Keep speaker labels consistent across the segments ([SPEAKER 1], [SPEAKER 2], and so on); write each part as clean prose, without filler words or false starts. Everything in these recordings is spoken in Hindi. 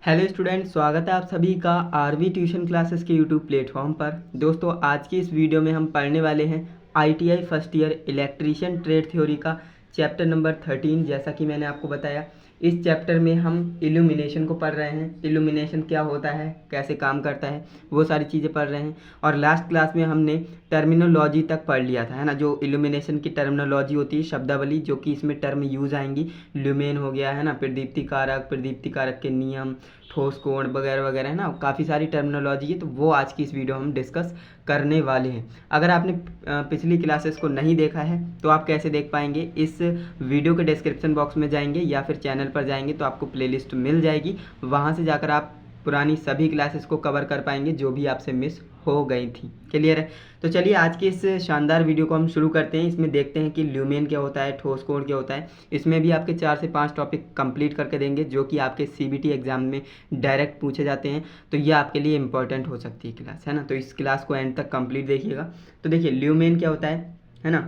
[SPEAKER 1] हेलो स्टूडेंट, स्वागत है आप सभी का आरवी ट्यूशन क्लासेस के यूट्यूब प्लेटफॉर्म पर। दोस्तों, आज की इस वीडियो में हम पढ़ने वाले हैं ITI first year electrician trade theory का चैप्टर नंबर 13। जैसा कि मैंने आपको बताया, इस चैप्टर में हम इल्यूमिनेशन को पढ़ रहे हैं। इल्यूमिनेशन क्या होता है, कैसे काम करता है, वो सारी चीज़ें पढ़ रहे हैं। और लास्ट क्लास में हमने टर्मिनोलॉजी तक पढ़ लिया था, है ना। जो इल्यूमिनेशन की टर्मिनोलॉजी होती है, शब्दावली, जो कि इसमें टर्म यूज आएंगी। ल्यूमेन हो गया, है ना, प्रदीप्ति कारक के नियम, ठोस कोण वगैरह वगैरह, है ना। काफ़ी सारी टर्मिनोलॉजी है, तो वो आज की इस वीडियो हम डिस्कस करने वाले हैं। अगर आपने पिछली क्लासेस को नहीं देखा है तो आप कैसे देख पाएंगे? इस वीडियो के डिस्क्रिप्शन बॉक्स में जाएंगे या फिर चैनल पर जाएंगे तो आपको प्लेलिस्ट मिल जाएगी। वहाँ से जाकर आप पुरानी सभी क्लासेस को कवर कर पाएंगे जो भी आपसे मिस हो गई थी। क्लियर है? तो चलिए आज की इस शानदार वीडियो को हम शुरू करते हैं। इसमें देखते हैं कि ल्यूमेन क्या होता है, ठोस कोण क्या होता है। इसमें भी आपके 4 से 5 टॉपिक कंप्लीट करके देंगे जो कि आपके सीबीटी एग्जाम में डायरेक्ट पूछे जाते हैं। तो ये आपके लिए इंपॉर्टेंट हो सकती है क्लास, है ना। तो इस क्लास को एंड तक कंप्लीट देखिएगा। तो देखिए ल्यूमेन क्या होता है ना।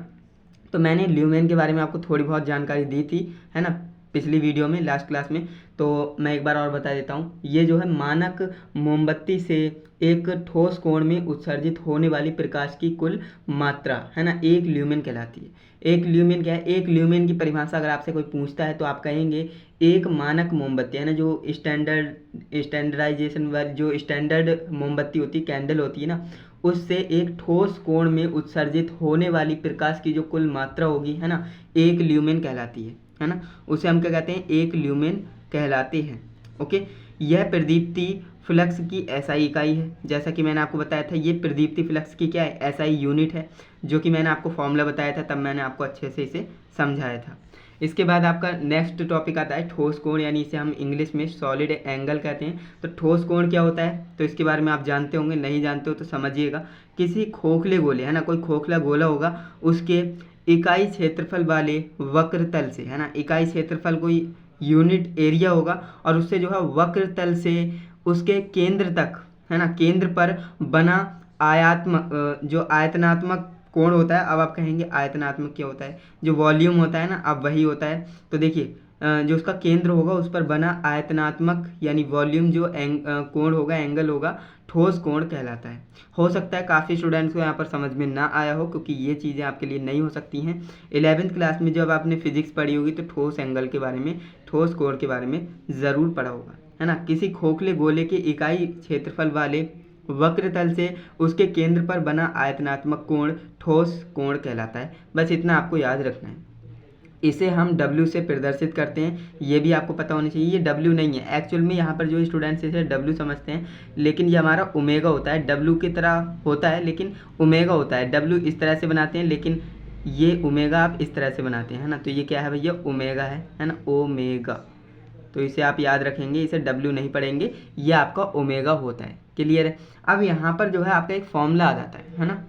[SPEAKER 1] तो मैंने ल्यूमेन के बारे में आपको थोड़ी बहुत जानकारी दी थी, है ना, पिछली वीडियो में, लास्ट क्लास में। तो मैं एक बार और बता देता हूँ। ये जो है मानक मोमबत्ती से एक ठोस कोण में उत्सर्जित होने वाली प्रकाश की कुल मात्रा, है ना, एक ल्यूमेन कहलाती है। एक ल्यूमेन क्या है? एक ल्यूमेन की परिभाषा अगर आपसे कोई पूछता है तो आप कहेंगे एक मानक मोमबत्ती, है ना, जो स्टैंडर्डाइजेशन वाली, जो स्टैंडर्ड मोमबत्ती होती है, कैंडल होती है ना, उससे एक ठोस कोण में उत्सर्जित होने वाली प्रकाश की जो कुल मात्रा होगी, है ना, एक ल्यूमेन कहलाती है ना। उसे हम क्या कहते हैं? एक ल्यूमेन कहलाते हैं। ओके। यह प्रदीप्ति फ्लक्स की एसआई इकाई है। जैसा कि मैंने आपको बताया था, ये प्रदीप्ति फ्लक्स की क्या है? एसआई यूनिट है, जो कि मैंने आपको फॉर्मूला बताया था, तब मैंने आपको अच्छे से इसे समझाया था। इसके बाद आपका नेक्स्ट टॉपिक आता है ठोस कोण, यानी इसे हम इंग्लिश में सॉलिड एंगल कहते हैं। तो ठोस कोण क्या होता है? तो इसके बारे में आप जानते होंगे, नहीं जानते हो तो समझिएगा। किसी खोखले गोले, है ना, कोई खोखला गोला होगा, उसके इकाई क्षेत्रफल वाले वक्र तल से, है ना, इकाई क्षेत्रफल कोई यूनिट एरिया होगा, और उससे जो है वक्र तल से उसके केंद्र तक, है ना, केंद्र पर बना जो आयतनात्मक कोण होता है। अब आप कहेंगे आयतनात्मक क्या होता है? जो वॉल्यूम होता है ना, अब वही होता है। तो देखिए, जो उसका केंद्र होगा उस पर बना आयतनात्मक यानी वॉल्यूम जो कोण होगा, एंगल होगा, ठोस कोण कहलाता है। हो सकता है काफ़ी स्टूडेंट्स को यहाँ पर समझ में ना आया हो, क्योंकि ये चीज़ें आपके लिए नहीं हो सकती हैं। 11th क्लास में जब आपने फिजिक्स पढ़ी होगी तो ठोस एंगल के बारे में, ठोस कोण के बारे में ज़रूर पढ़ा होगा, है ना। किसी खोखले गोले के इकाई क्षेत्रफल वाले वक्र तल से उसके केंद्र पर बना आयतनात्मक कोण ठोस कोण कहलाता है। बस इतना आपको याद रखना है। इसे हम W से प्रदर्शित करते हैं, ये भी आपको पता होना चाहिए। ये W नहीं है एक्चुअल में, यहाँ पर जो स्टूडेंट्स इसे W समझते हैं, लेकिन ये हमारा ओमेगा होता है। W की तरह होता है लेकिन ओमेगा होता है। W इस तरह से बनाते हैं लेकिन ये ओमेगा आप इस तरह से बनाते हैं, है ना। तो ये क्या है भैया? ओमेगा है ना, ओमेगा। तो इसे आप याद रखेंगे, इसे W नहीं पढ़ेंगे, ये आपका ओमेगा होता है। क्लियर है? अब यहाँ पर जो है आपका एक फॉर्मूला आ जाता है ना,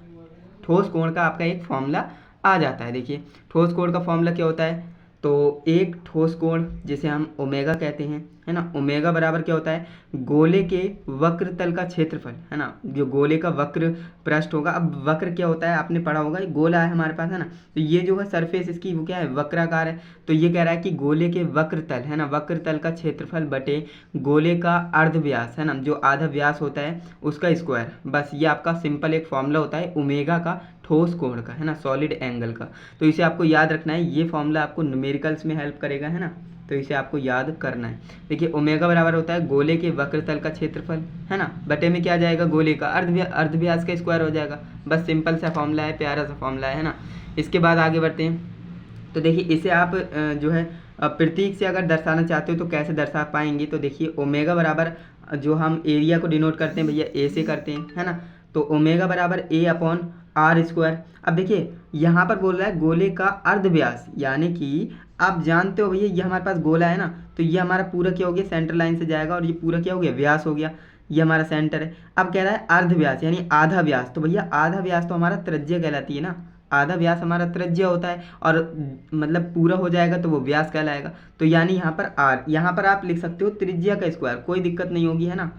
[SPEAKER 1] ठोस कोण का आपका एक फॉर्मूला आ जाता है। देखिए ठोस कोण का फॉर्मूला क्या होता है? तो एक ठोस कोण जिसे हम ओमेगा कहते हैं, है ना, ओमेगा बराबर क्या होता है? गोले के वक्र तल का क्षेत्रफल, है ना, जो गोले का वक्र पृष्ठ होगा। अब वक्र क्या होता है? आपने पढ़ा होगा, गोला है हमारे पास, है ना। तो ये जो है सरफेस इसकी वो क्या है? वक्राकार है। तो ये कह रहा है कि गोले के वक्र तल, है ना, वक्र तल का क्षेत्रफल बटे गोले का अर्ध व्यास, है ना, जो आधा व्यास होता है उसका स्क्वायर। बस ये आपका सिंपल एक फॉर्मूला होता है ओमेगा का, ठोस कोण का, है ना, सॉलिड एंगल का। तो इसे आपको याद रखना है। ये फॉर्मूला आपको न्यूमेरिकल्स में हेल्प करेगा, है ना। तो इसे आपको याद करना है। देखिए ओमेगा बराबर होता है गोले के वक्र तल का क्षेत्रफल, है ना, बटे में क्या जाएगा? गोले का अर्ध व्यास का स्क्वायर हो जाएगा। बस सिंपल सा फॉर्मूला है, प्यारा सा फॉर्मूला है ना। इसके बाद आगे बढ़ते हैं। तो देखिए इसे आप जो है प्रतीक से अगर दर्शाना चाहते हो तो कैसे दर्शा पाएंगे? तो देखिए ओमेगा बराबर, जो हम एरिया को डिनोट करते हैं भैया ए से करते हैं, है ना। तो ओमेगा बराबर A अपॉन आर स्क्वायर। अब देखिए यहाँ पर बोल रहा है गोले का अर्ध व्यास, यानी कि आप जानते हो भैया ये हमारे पास गोला है ना, तो ये हमारा पूरा क्या हो गया? सेंटर लाइन से जाएगा और ये पूरा क्या हो गया? व्यास हो गया। ये हमारा सेंटर है। अब कह रहा है अर्ध व्यास यानी आधा व्यास। तो भैया आधा व्यास तो हमारा त्रिज्या कहलाती है ना, आधा व्यास हमारा त्रिज्या होता है, और मतलब पूरा हो जाएगा तो वो व्यास कहलाएगा। तो यानी यहाँ पर आर, यहाँ पर आप लिख सकते हो त्रिज्या का स्क्वायर, कोई दिक्कत नहीं होगी, है ना।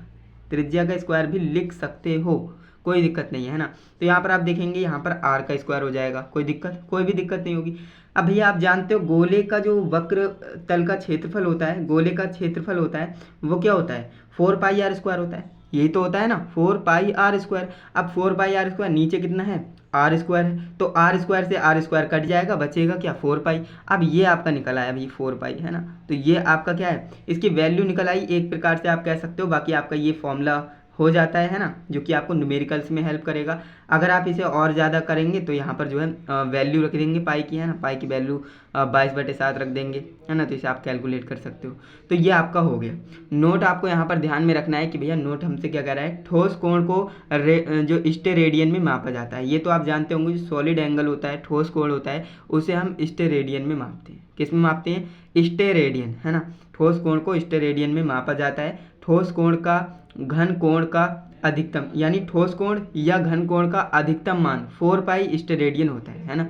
[SPEAKER 1] त्रिज्या का स्क्वायर भी लिख सकते हो, कोई दिक्कत नहीं है ना। तो यहाँ पर आप देखेंगे यहाँ पर आर का स्क्वायर हो जाएगा, कोई भी दिक्कत नहीं होगी। अब भैया आप जानते हो गोले का जो वक्र तल का क्षेत्रफल होता है, गोले का क्षेत्रफल होता है वो क्या होता है, 4πr² होता है। यही तो होता है ना, 4πr²। अब 4πr², नीचे कितना है, r² है, तो r² से r² कट जाएगा, बचेगा क्या, 4π। अब ये आपका निकल आया भाई 4π, है ना। तो ये आपका क्या है, इसकी वैल्यू निकल आई, एक प्रकार से आप कह सकते हो। बाकी आपका ये फॉर्मूला हो जाता है ना, जो कि आपको न्यूमेरिकल्स में हेल्प करेगा। अगर आप इसे और ज़्यादा करेंगे तो यहाँ पर जो है वैल्यू रख देंगे पाई की, है ना, पाई की वैल्यू 22/7 रख देंगे, है ना। तो इसे आप कैलकुलेट कर सकते हो। तो ये आपका हो गया। नोट आपको यहाँ पर ध्यान में रखना है कि भैया नोट हमसे क्या कह रहा है, ठोस कोण को जो स्टेरेडियन में मापा जाता है। ये तो आप जानते होंगे, जो सॉलिड एंगल होता है, ठोस कोण होता है, उसे हम स्टेरेडियन में मापते हैं। किस में मापते हैं, स्टेरेडियन, है ना। ठोस कोण को स्टेरेडियन में मापा जाता है। ठोस कोण का घन कोण का अधिकतम, यानी ठोस कोण या घन कोण का अधिकतम मान 4π स्टेरेडियन होता है ना।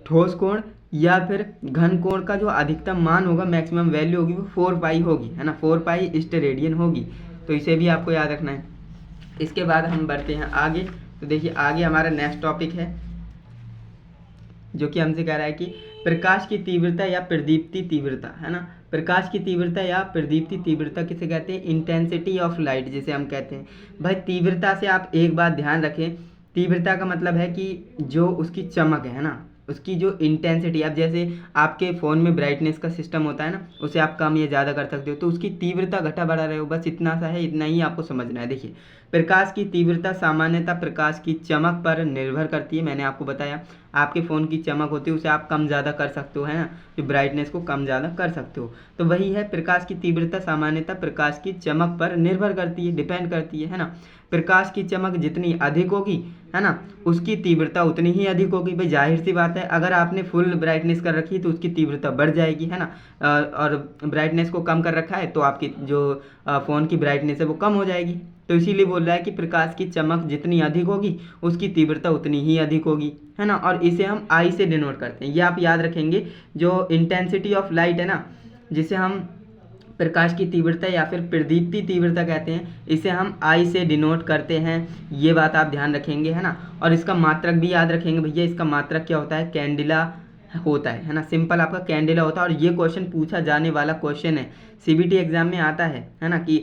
[SPEAKER 1] ठोस कोण या फिर घन कोण का जो अधिकतम मान होगा, मैक्सिमम वैल्यू होगी, वो 4π होगी, है ना, 4π स्टेरेडियन होगी। तो इसे भी आपको याद रखना है। इसके बाद हम बढ़ते हैं आगे। तो देखिए आगे हमारा नेक्स्ट टॉपिक है, जो कि हमसे कह रहा है कि प्रकाश की तीव्रता या प्रदीप्ति तीव्रता, है ना। प्रकाश की तीव्रता या प्रदीप्ति तीव्रता किसे कहते हैं, इंटेंसिटी ऑफ लाइट जिसे हम कहते हैं। भाई तीव्रता से आप एक बात ध्यान रखें, तीव्रता का मतलब है कि जो उसकी चमक है ना, उसकी जो इंटेंसिटी। अब जैसे आपके फ़ोन में ब्राइटनेस का सिस्टम होता है ना, उसे आप कम या ज़्यादा कर सकते हो, तो उसकी तीव्रता घटा बढ़ा रहे हो, बस इतना सा है, इतना ही आपको समझना है। देखिए प्रकाश की तीव्रता सामान्यतः प्रकाश की चमक पर निर्भर करती है। मैंने आपको बताया, आपके फ़ोन की चमक होती है, उसे आप कम ज़्यादा कर सकते हो, है ना, जो ब्राइटनेस को कम ज़्यादा कर सकते हो। तो वही है, प्रकाश की तीव्रता सामान्यतः प्रकाश की चमक पर निर्भर करती है, डिपेंड करती है ना। प्रकाश की चमक जितनी अधिक होगी, है ना, उसकी तीव्रता उतनी ही अधिक होगी। भाई जाहिर सी बात है, अगर आपने फुल ब्राइटनेस कर रखी है तो उसकी तीव्रता बढ़ जाएगी, है ना। और ब्राइटनेस को कम कर रखा है तो आपकी जो फ़ोन की ब्राइटनेस है वो कम हो जाएगी। तो इसीलिए बोल रहा है कि प्रकाश की चमक जितनी अधिक होगी उसकी तीव्रता उतनी ही अधिक होगी, है ना। और इसे हम आई से डिनोट करते हैं, ये आप याद रखेंगे। जो इंटेंसिटी ऑफ लाइट है ना, जिसे हम प्रकाश की तीव्रता या फिर प्रदीप्ति तीव्रता कहते हैं, इसे हम आई से डिनोट करते हैं। ये बात आप ध्यान रखेंगे, है ना। और इसका मात्रक भी याद रखेंगे भैया, इसका मात्रक क्या होता है, कैंडिला होता है ना। सिंपल आपका कैंडिला होता है। और ये क्वेश्चन पूछा जाने वाला क्वेश्चन है, सीबीटी एग्जाम में आता है ना, कि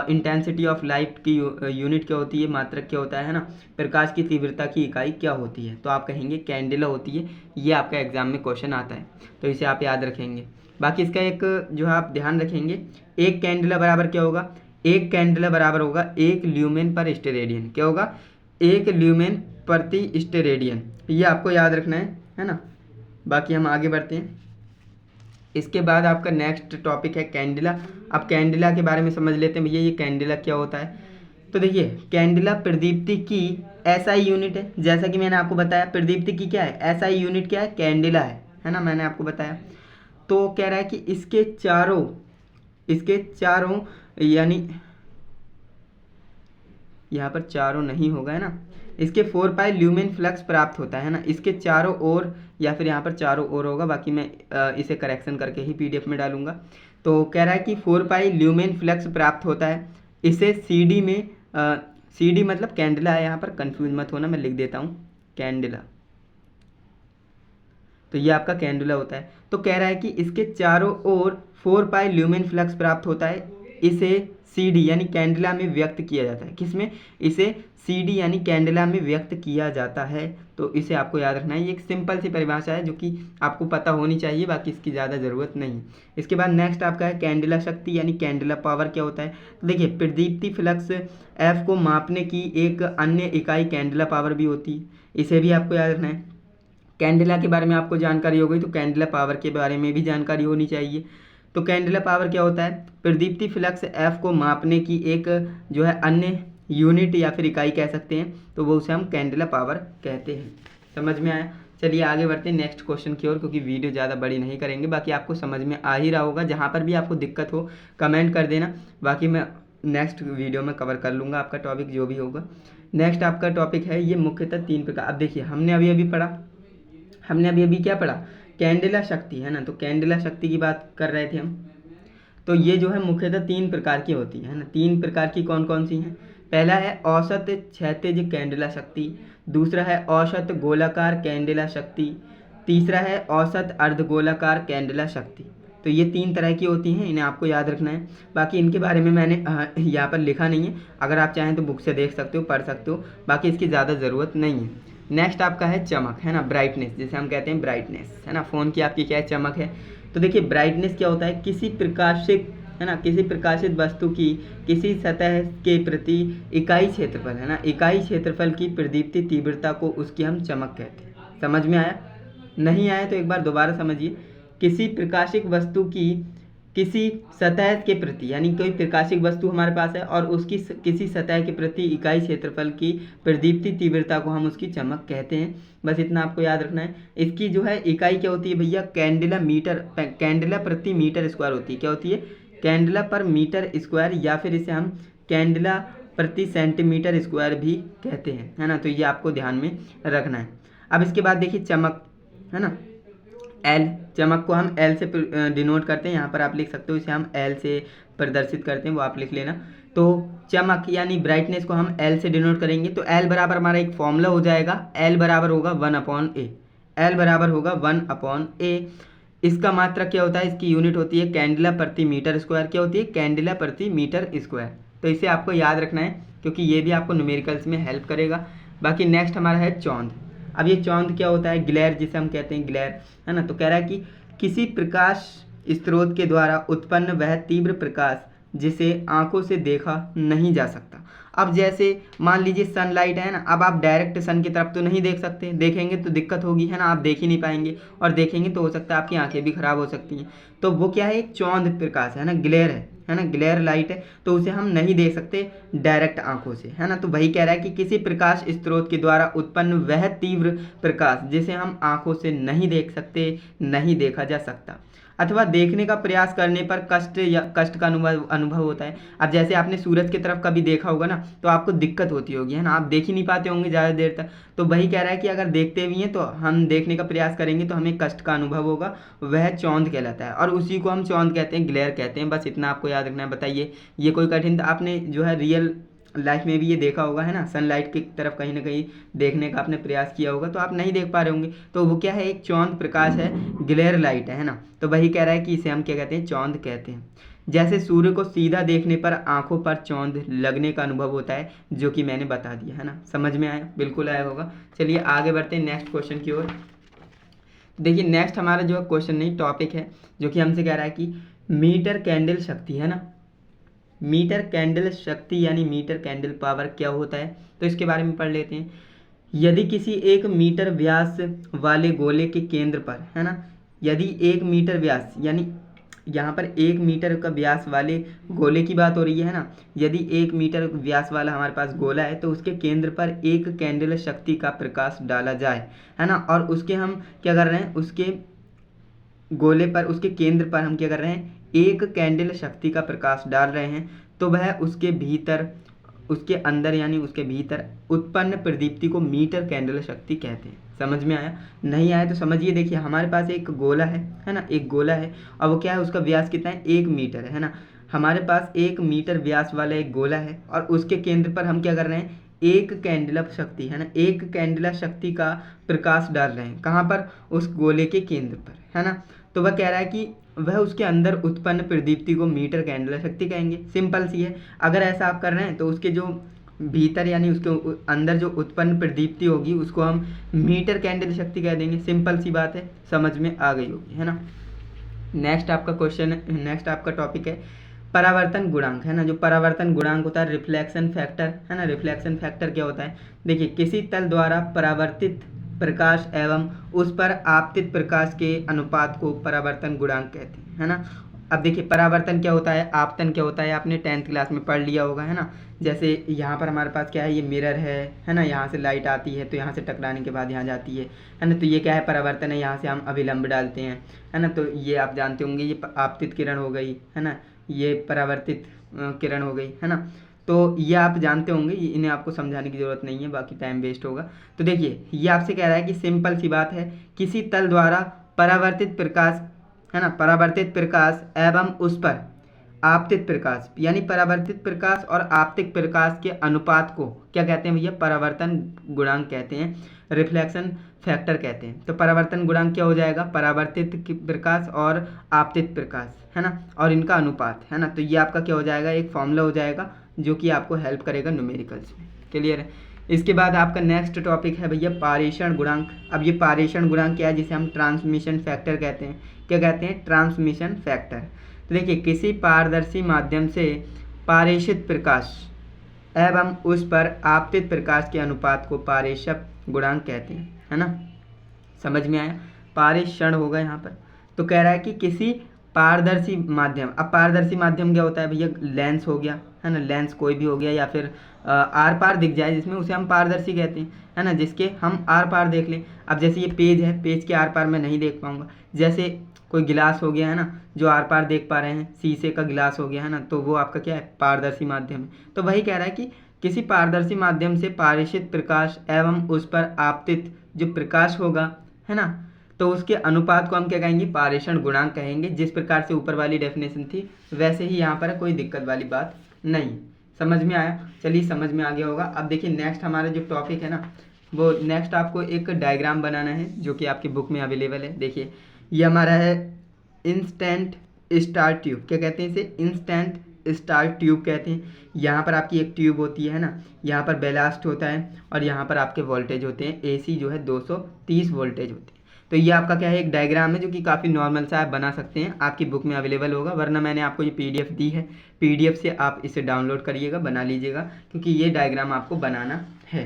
[SPEAKER 1] इंटेंसिटी ऑफ लाइट की यूनिट क्या होती है, मात्रक क्या होता है ना, प्रकाश की तीव्रता की इकाई क्या होती है, तो आप कहेंगे कैंडिला होती है। ये आपका एग्जाम में क्वेश्चन आता है, तो इसे आप याद रखेंगे। बाकी इसका एक जो है आप ध्यान रखेंगे, एक कैंडिला बराबर क्या होगा, एक कैंडिला बराबर होगा 1 ल्यूमेन पर स्टेरेडियन। क्या होगा, 1 ल्यूमेन प्रति स्टेरेडियन। ये आपको याद रखना है ना। बाकी हम आगे बढ़ते हैं। इसके बाद आपका नेक्स्ट टॉपिक है कैंडिला। अब कैंडिला के बारे में समझ लेते हैं भैया, ये कैंडिला क्या होता है। तो देखिए कैंडिला प्रदीप्ति की एसआई यूनिट है। जैसा कि मैंने आपको बताया, प्रदीप्ति की क्या है, एसआई यूनिट क्या है, कैंडिला है ना, मैंने आपको बताया। तो कह रहा है कि इसके चारों यानी यहाँ पर चारों नहीं होगा, है ना, इसके 4π ल्यूमेन फ्लक्स प्राप्त होता है ना, इसके चारों ओर, या फिर यहाँ पर चारों ओर होगा, बाकी मैं इसे करेक्शन करके ही पीडीएफ में डालूंगा। तो कह रहा है कि 4π ल्यूमेन फ्लक्स प्राप्त होता है। इसे सीडी में सीडी मतलब कैंडिला है, यहाँ पर कंफ्यूज मत होना, मैं लिख देता हूँ कैंडिला। तो ये आपका कैंडुला होता है। तो कह रहा है कि इसके चारों ओर 4π ल्यूमेन फ्लक्स प्राप्त होता है। इसे सीडी यानी कैंडिला में व्यक्त किया जाता है। किसमें, इसे सीडी यानी कैंडिला में व्यक्त किया जाता है। तो इसे आपको याद रखना है। ये एक सिंपल सी परिभाषा है जो कि आपको पता होनी चाहिए, बाकी इसकी ज़्यादा ज़रूरत नहीं। इसके बाद नेक्स्ट आपका है कैंडिला शक्ति यानी कैंडिला पावर। क्या होता है, तो देखिए प्रदीप्ति फ्लक्स एफ को मापने की एक अन्य इकाई कैंडिला पावर भी होती है, इसे भी आपको याद रखना है। कैंडिला के बारे में आपको जानकारी हो गई, तो कैंडिला पावर के बारे में भी जानकारी होनी चाहिए। तो कैंडिला पावर क्या होता है, प्रदीप्ति फ्लक्स एफ को मापने की एक जो है अन्य यूनिट या फिर इकाई कह सकते हैं, तो वो उसे हम कैंडिला पावर कहते हैं। समझ में आया। चलिए आगे बढ़ते हैं नेक्स्ट क्वेश्चन की ओर, क्योंकि वीडियो ज़्यादा बड़ी नहीं करेंगे। बाकी आपको समझ में आ ही रहा होगा, जहाँ पर भी आपको दिक्कत हो कमेंट कर देना, बाकी मैं नेक्स्ट वीडियो में कवर कर लूँगा आपका टॉपिक जो भी होगा। नेक्स्ट आपका टॉपिक है ये मुख्यतः 3 प्रकार। अब देखिए हमने अभी क्या पढ़ा, कैंडिला शक्ति, है ना। तो कैंडिला शक्ति की बात कर रहे थे हम। तो ये जो है मुख्यतः 3 प्रकार की होती है ना। 3 प्रकार की कौन कौन सी हैं, पहला है औसत क्षैतिज कैंडिला शक्ति, दूसरा है औसत गोलाकार कैंडिला शक्ति, तीसरा है औसत अर्धगोलाकार कैंडेला शक्ति। तो ये 3 तरह की होती हैं, इन्हें आपको याद रखना है। बाकी इनके बारे में मैंने यहाँ पर लिखा नहीं है, अगर आप चाहें तो बुक से देख सकते हो, पढ़ सकते हो, बाकी इसकी ज़्यादा ज़रूरत नहीं है। नेक्स्ट आपका है चमक, है ना, ब्राइटनेस, जिसे हम कहते हैं ब्राइटनेस, है ना। फ़ोन की आपकी क्या है, चमक है। तो देखिए ब्राइटनेस क्या होता है, किसी प्रकाशित, है ना, किसी प्रकाशित वस्तु की किसी सतह के प्रति इकाई क्षेत्रफल, है ना, इकाई क्षेत्रफल की प्रदीप्ति तीव्रता को उसकी हम चमक कहते हैं। समझ में आया? नहीं आया तो एक बार दोबारा समझिए। किसी प्रकाशिक वस्तु की किसी सतह के प्रति, यानी कोई प्रकाशिक वस्तु हमारे पास है और उसकी किसी सतह के प्रति इकाई क्षेत्रफल की प्रदीप्ति तीव्रता को हम उसकी चमक कहते हैं। बस इतना आपको याद रखना है। इसकी जो है इकाई क्या होती है भैया, कैंडेला मीटर, कैंडेला प्रति मीटर स्क्वायर होती है। क्या होती है? कैंडेला पर मीटर स्क्वायर, या फिर इसे हम कैंडेला प्रति सेंटीमीटर स्क्वायर भी कहते हैं, है ना। तो ये आपको ध्यान में रखना है। अब इसके बाद देखिए चमक, है ना, एल, चमक को हम एल से डिनोट करते हैं। यहाँ पर आप लिख सकते हो, इसे हम एल से प्रदर्शित करते हैं, वो आप लिख लेना। तो चमक यानी ब्राइटनेस को हम एल से डिनोट करेंगे। तो एल बराबर हमारा एक फॉर्मूला हो जाएगा, एल बराबर होगा 1/A। एल बराबर होगा 1/A। इसका मात्रक क्या होता है, इसकी यूनिट होती है कैंडेला प्रति मीटर स्क्वायर। क्या होती है? कैंडेला प्रति मीटर स्क्वायर। तो इसे आपको याद रखना है, क्योंकि ये भी आपको न्यूमेरिकल्स में हेल्प करेगा। बाकी नेक्स्ट हमारा है चौंध। अब ये चौंध क्या होता है, ग्लेयर, जिसे हम कहते हैं ग्लेयर, है ना। तो कह रहा है कि किसी प्रकाश स्रोत के द्वारा उत्पन्न वह तीव्र प्रकाश जिसे आंखों से देखा नहीं जा सकता। अब जैसे मान लीजिए सनलाइट है ना, अब आप डायरेक्ट सन की तरफ तो नहीं देख सकते, देखेंगे तो दिक्कत होगी, है ना, आप देख ही नहीं पाएंगे, और देखेंगे तो हो सकता है आपकी आंखें भी खराब हो सकती हैं। तो वो क्या है, एक चौंध प्रकाश है ना, ग्लेयर है ना, ग्लेयर लाइट है। तो उसे हम नहीं देख सकते डायरेक्ट आंखों से, है ना। तो वही कह रहा है कि किसी प्रकाश स्रोत के द्वारा उत्पन्न वह तीव्र प्रकाश जिसे हम आंखों से नहीं देख सकते, नहीं देखा जा सकता, अथवा देखने का प्रयास करने पर कष्ट का अनुभव होता है। अब जैसे आपने सूरज की तरफ कभी देखा होगा ना, तो आपको दिक्कत होती होगी, है ना, आप देख ही नहीं पाते होंगे ज़्यादा देर तक। तो वही कह रहा है कि अगर देखते भी हैं तो हम देखने का प्रयास करेंगे तो हमें कष्ट का अनुभव होगा, वह चौंध कहलाता है, और उसी को हम चौंध कहते हैं, ग्लेयर कहते हैं। बस इतना आपको याद रखना है। बताइए, ये कोई कठिन, आपने जो है रियल लाइफ में भी ये देखा होगा, है ना, सनलाइट की तरफ कहीं ना कहीं देखने का आपने प्रयास किया होगा, तो आप नहीं देख पा रहे होंगे। तो वो क्या है, एक चौंध प्रकाश है, ग्लेयर लाइट है ना। तो वही कह रहा है कि इसे हम क्या कहते हैं, चौंध कहते हैं। जैसे सूर्य को सीधा देखने पर आंखों पर चौंध लगने का अनुभव होता है, जो कि मैंने बता दिया, है ना। समझ में आया? बिल्कुल आया होगा। चलिए आगे बढ़ते हैं नेक्स्ट क्वेश्चन की ओर। देखिए नेक्स्ट हमारा जो क्वेश्चन नहीं, टॉपिक है, जो कि हमसे कह रहा है कि मीटर कैंडल शक्ति, है ना, मीटर कैंडल शक्ति यानी मीटर कैंडल पावर क्या होता है, तो इसके बारे में पढ़ लेते हैं। यदि किसी 1 मीटर व्यास वाले गोले के केंद्र पर, है ना, यदि 1 मीटर व्यास, यानी यहाँ पर 1 मीटर का व्यास वाले गोले की बात हो रही है ना, यदि 1 मीटर व्यास वाला हमारे पास गोला है तो उसके केंद्र पर 1 कैंडल शक्ति का प्रकाश डाला जाए, है ना, और उसके हम क्या कर रहे हैं, उसके गोले पर, उसके केंद्र पर हम क्या कर रहे हैं, 1 कैंडल शक्ति का प्रकाश डाल रहे हैं, तो वह उसके भीतर, उसके अंदर यानी उसके भीतर उत्पन्न प्रदीप्ति को मीटर कैंडल शक्ति कहते हैं। समझ में आया? नहीं आया तो समझिए। देखिए हमारे पास एक गोला है ना, एक गोला है, और वो क्या है, उसका व्यास कितना है, 1 मीटर है ना। हमारे पास 1 मीटर व्यास वाला एक गोला है, और उसके केंद्र पर हम क्या कर रहे हैं, 1 कैंडला शक्ति, है ना, 1 कैंडला शक्ति का प्रकाश डाल रहे हैं। कहाँ पर? उस गोले के केंद्र पर, है ना। तो वह कह रहा है कि वह उसके अंदर उत्पन्न प्रदीप्ति को मीटर कैंडल शक्ति कहेंगे। सिंपल सी है। अगर ऐसा आप कर रहे हैं तो उसके जो भीतर यानी उसके अंदर जो उत्पन्न प्रदीप्ति होगी उसको हम मीटर कैंडल शक्ति कह देंगे। सिंपल सी बात है, समझ में आ गई होगी, है ना। नेक्स्ट आपका क्वेश्चन, नेक्स्ट आपका टॉपिक है परावर्तन गुणांक, है ना। जो परावर्तन गुणांक होता है, रिफ्लेक्शन फैक्टर, है ना। रिफ्लेक्शन फैक्टर क्या होता है? देखिए किसी तल द्वारा परावर्तित प्रकाश एवं उस पर आपतित प्रकाश के अनुपात को परावर्तन गुणांक कहते हैं, है ना। अब देखिए परावर्तन क्या होता है, आपतन क्या होता है, आपने 10th क्लास में पढ़ लिया होगा, है ना। जैसे यहाँ पर हमारे पास क्या है, ये मिरर है ना, यहाँ से लाइट आती है तो यहाँ से टकराने के बाद यहाँ जाती है ना। तो ये क्या है, परावर्तन है, यहाँ से हम अभिलंब डालते हैं, है ना। तो ये आप जानते होंगे, ये आपतित किरण हो गई, है ना, ये परावर्तित किरण हो गई, है ना। तो ये आप जानते होंगे, इन्हें आपको समझाने की ज़रूरत नहीं है, बाकी टाइम वेस्ट होगा। तो देखिए ये आपसे कह रहा है कि सिंपल सी बात है, किसी तल द्वारा परावर्तित प्रकाश, है ना, परावर्तित प्रकाश एवं उस पर आपतित प्रकाश यानी परावर्तित प्रकाश और आपतित प्रकाश के अनुपात को क्या कहते हैं भैया? परावर्तन गुणांक कहते हैं, रिफ्लेक्शन फैक्टर कहते हैं। तो परावर्तन गुणांक क्या हो जाएगा? परावर्तित प्रकाश और आपतित प्रकाश, है ना, और इनका अनुपात, है ना। तो ये आपका क्या हो जाएगा? एक फॉर्मूला हो जाएगा जो कि आपको हेल्प करेगा न्यूमेरिकल्स में। क्लियर है? इसके बाद आपका नेक्स्ट टॉपिक है भैया पारेषण गुणांक। अब ये पारेषण गुणांक क्या है? जिसे हम ट्रांसमिशन फैक्टर कहते हैं। क्या कहते हैं? Transmission factor. तो देखिए, किसी पारदर्शी माध्यम से पारेषित प्रकाश एवं उस पर आपतित प्रकाश के अनुपात को पारेषक गुणांक कहते हैं, है ना। समझ में आया? पारेषण होगा यहाँ पर। तो कह रहा है कि किसी पारदर्शी माध्यम, अब पारदर्शी माध्यम क्या होता है भैया? लेंस हो गया, है ना, लेंस कोई भी हो गया, या फिर आर पार दिख जाए जिसमें, उसे हम पारदर्शी कहते हैं, है ना, जिसके हम आर पार देख लें। अब जैसे ये पेज है, पेज के आर पार मैं नहीं देख पाऊंगा। जैसे कोई गिलास हो गया, है ना, जो आर पार देख पा रहे हैं, शीशे का गिलास हो गया, है ना, तो वो आपका क्या है? पारदर्शी माध्यम है। तो वही कह रहा है कि किसी पारदर्शी माध्यम से पारेषित प्रकाश एवं उस पर आपतित जो प्रकाश होगा, है ना, तो उसके अनुपात को हम क्या कहेंगे? पारेषण गुणांक कहेंगे। जिस प्रकार से ऊपर वाली डेफिनेशन थी वैसे ही यहाँ पर कोई दिक्कत वाली बात नहीं। समझ में आया? चलिए, समझ में आ गया होगा। अब देखिए, नेक्स्ट हमारा जो टॉपिक है ना, वो नेक्स्ट आपको एक डायग्राम बनाना है जो कि आपकी बुक में अवेलेबल है। देखिए, ये हमारा है इंस्टेंट स्टार ट्यूब। क्या कहते हैं इसे? इंस्टेंट स्टार ट्यूब कहते हैं। यहाँ पर आपकी एक ट्यूब होती है ना, यहाँ पर बेलास्ट होता है और यहाँ पर आपके वोल्टेज होते हैं। एसी जो है 230 वोल्टेज होते हैं। तो ये आपका क्या है? एक डायग्राम है जो कि काफ़ी नॉर्मल सा आप बना सकते हैं, आपकी बुक में अवेलेबल होगा, वरना मैंने आपको ये पीडीएफ दी है, पीडीएफ से आप इसे डाउनलोड करिएगा, बना लीजिएगा, क्योंकि ये डायग्राम आपको बनाना है।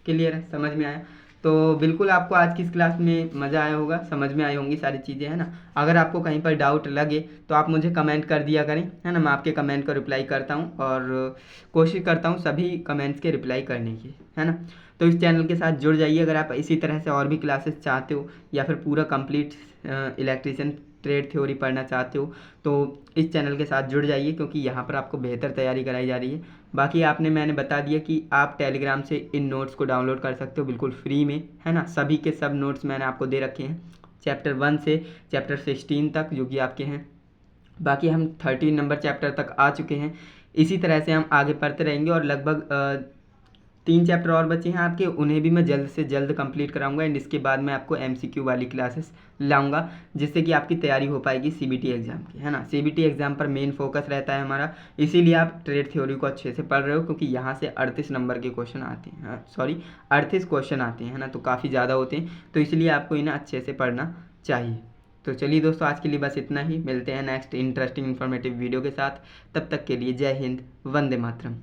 [SPEAKER 1] क्लियर है? समझ में आया? तो बिल्कुल आपको आज की इस क्लास में मज़ा आया होगा, समझ में आई होंगी सारी चीज़ें, है ना। अगर आपको कहीं पर डाउट लगे तो आप मुझे कमेंट कर दिया करें, है ना। मैं आपके कमेंट को रिप्लाई करता हूँ और कोशिश करता हूँ सभी कमेंट्स के रिप्लाई करने की, है ना। तो इस चैनल के साथ जुड़ जाइए अगर आप इसी तरह से और भी क्लासेस चाहते हो, या फिर पूरा कंप्लीट इलेक्ट्रीशियन ट्रेड थ्योरी पढ़ना चाहते हो, तो इस चैनल के साथ जुड़ जाइए, क्योंकि यहाँ पर आपको बेहतर तैयारी कराई जा रही है। बाकी मैंने बता दिया कि आप टेलीग्राम से इन नोट्स को डाउनलोड कर सकते हो बिल्कुल फ्री में, है ना। सभी के सब नोट्स मैंने आपको दे रखे हैं, चैप्टर 1 से चैप्टर 16 तक, जो कि आपके हैं। बाकी हम 13 नंबर चैप्टर तक आ चुके हैं। इसी तरह से हम आगे पढ़ते रहेंगे और लगभग 3 चैप्टर और बचे हैं आपके, उन्हें भी मैं जल्द से जल्द कंप्लीट कराऊंगा। एंड इसके बाद मैं आपको एमसीक्यू वाली क्लासेस लाऊंगा, जिससे कि आपकी तैयारी हो पाएगी सीबीटी एग्जाम की, है ना। सीबीटी एग्जाम पर मेन फोकस रहता है हमारा, इसीलिए आप ट्रेड थ्योरी को अच्छे से पढ़ रहे हो, क्योंकि यहाँ से 38 नंबर के क्वेश्चन आते हैं, 38 क्वेश्चन आते हैं, है ना, तो काफ़ी ज़्यादा होते हैं, तो इसलिए आपको इन्हें अच्छे से पढ़ना चाहिए। तो चलिए दोस्तों, आज के लिए बस इतना ही। मिलते हैं नेक्स्ट इंटरेस्टिंग इन्फॉर्मेटिव वीडियो के साथ। तब तक के लिए जय हिंद, वंदे मातरम।